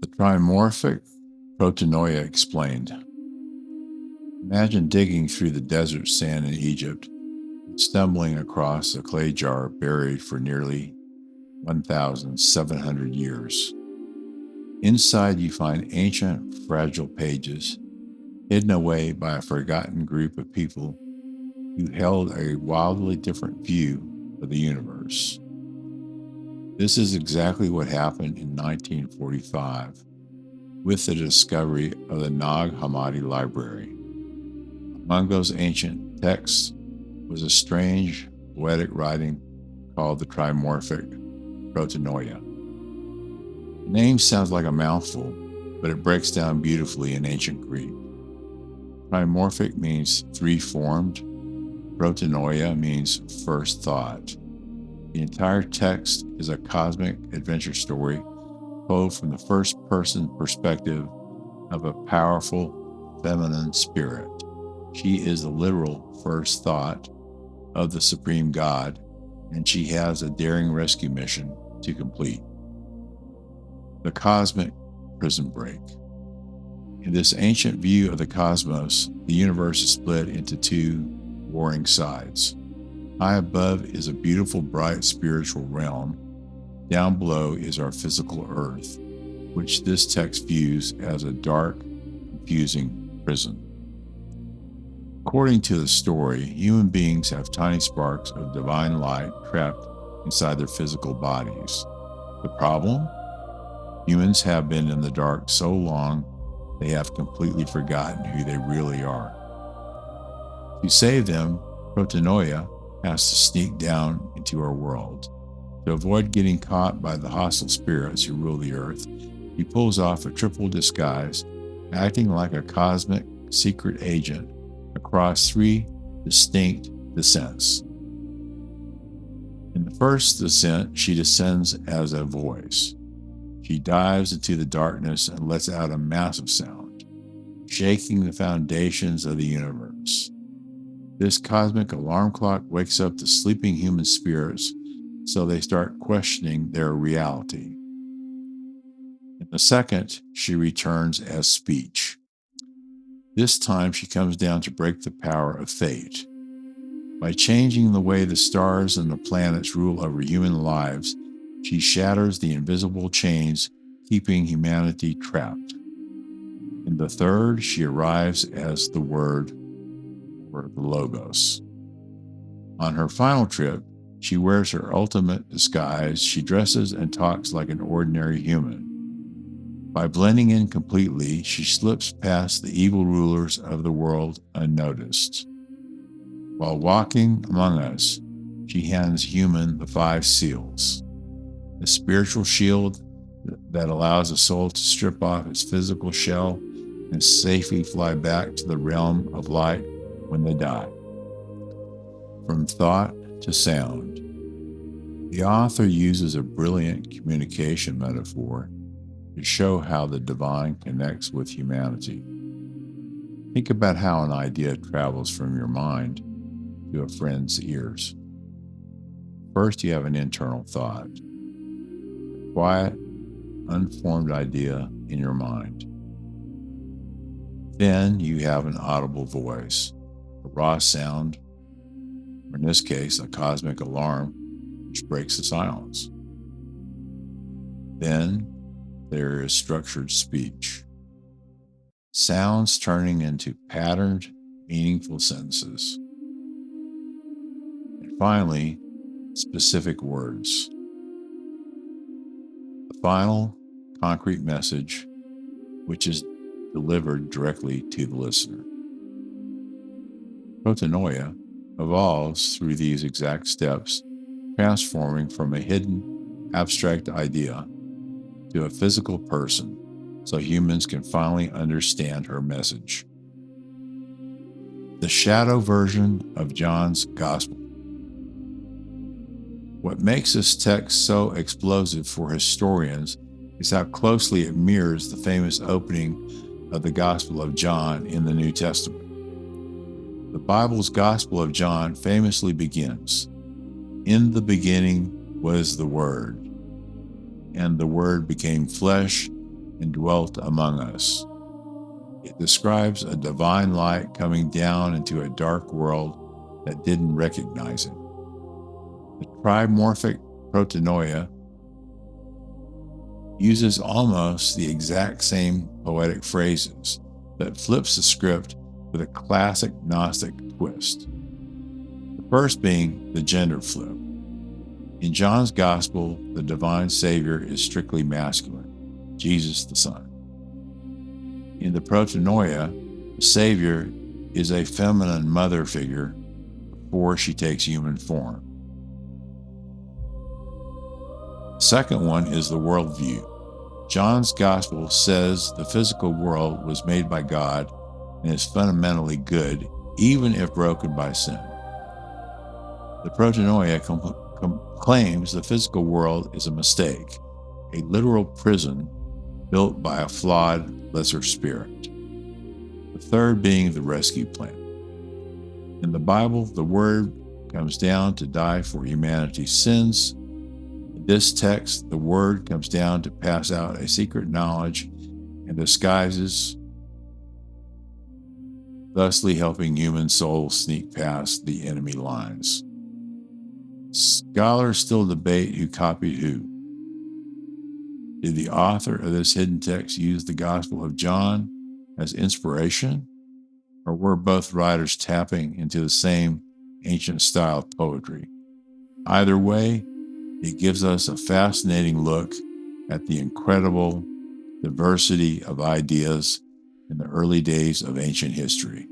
The Trimorphic Protennoia explained. Imagine digging through the desert sand in Egypt and stumbling across a clay jar buried for nearly 1,700 years. Inside, you find ancient, fragile pages hidden away by a forgotten group of people who held a wildly different view of the universe. This is exactly what happened in 1945 with the discovery of the Nag Hammadi library. Among those ancient texts was a strange poetic writing called the Trimorphic Protennoia. The name sounds like a mouthful, but it breaks down beautifully in ancient Greek. Trimorphic means three-formed. Protennoia means first thought. The entire text is a cosmic adventure story told from the first-person perspective of a powerful feminine spirit. She is the literal first thought of the Supreme God, and she has a daring rescue mission to complete. The Cosmic Prison Break. In this ancient view of the cosmos, the universe is split into two warring sides. High above is a beautiful, bright spiritual realm. Down below is our physical earth, which this text views as a dark, confusing prison. According to the story, human beings have tiny sparks of divine light trapped inside their physical bodies. The problem? Humans have been in the dark so long they have completely forgotten who they really are. To save them, Protennoia has to sneak down into our world. To avoid getting caught by the hostile spirits who rule the earth, he pulls off a triple disguise, acting like a cosmic secret agent across three distinct descents. In the first descent, she descends as a voice. She dives into the darkness and lets out a massive sound, shaking the foundations of the universe. This cosmic alarm clock wakes up the sleeping human spirits so they start questioning their reality. In the second, she returns as speech. This time, she comes down to break the power of fate. By changing the way the stars and the planets rule over human lives, she shatters the invisible chains keeping humanity trapped. In the third, she arrives as the Word, or the Logos. On her final trip, she wears her ultimate disguise. She dresses and talks like an ordinary human. By blending in completely, she slips past the evil rulers of the world unnoticed. While walking among us, she hands human the 5 seals, the spiritual shield that allows a soul to strip off its physical shell and safely fly back to the realm of light when they die. From thought to sound. The author uses a brilliant communication metaphor to show how the divine connects with humanity. Think about how an idea travels from your mind to a friend's ears. First, you have an internal thought, a quiet, unformed idea in your mind. Then you have an audible voice, a raw sound, or in this case, a cosmic alarm, which breaks the silence. Then there is structured speech, sounds turning into patterned, meaningful sentences. And finally, specific words. The final, concrete message, which is delivered directly to the listener. Protennoia evolves through these exact steps, transforming from a hidden, abstract idea to a physical person so humans can finally understand her message. The shadow version of John's Gospel. What makes this text so explosive for historians is how closely it mirrors the famous opening of the Gospel of John in the New Testament. The Bible's Gospel of John famously begins, "In the beginning was the Word, and the Word became flesh and dwelt among us. It describes a divine light coming down into a dark world that didn't recognize it. The Trimorphic Protennoia uses almost the exact same poetic phrases, but flips the script with a classic Gnostic twist. The first being the gender flip. In John's Gospel, the divine Savior is strictly masculine, Jesus the Son. In the Protennoia, the Savior is a feminine mother figure before she takes human form. The second one is the worldview. John's Gospel says the physical world was made by God and is fundamentally good, even if broken by sin. The Protennoia claims the physical world is a mistake, a literal prison built by a flawed lesser spirit. The third being the rescue plan. In the Bible, the Word comes down to die for humanity's sins. In this text, the Word comes down to pass out a secret knowledge and disguises, thusly helping human souls sneak past the enemy lines. Scholars still debate who copied who. Did the author of this hidden text use the Gospel of John as inspiration, or were both writers tapping into the same ancient style of poetry? Either way, it gives us a fascinating look at the incredible diversity of ideas in the early days of ancient history.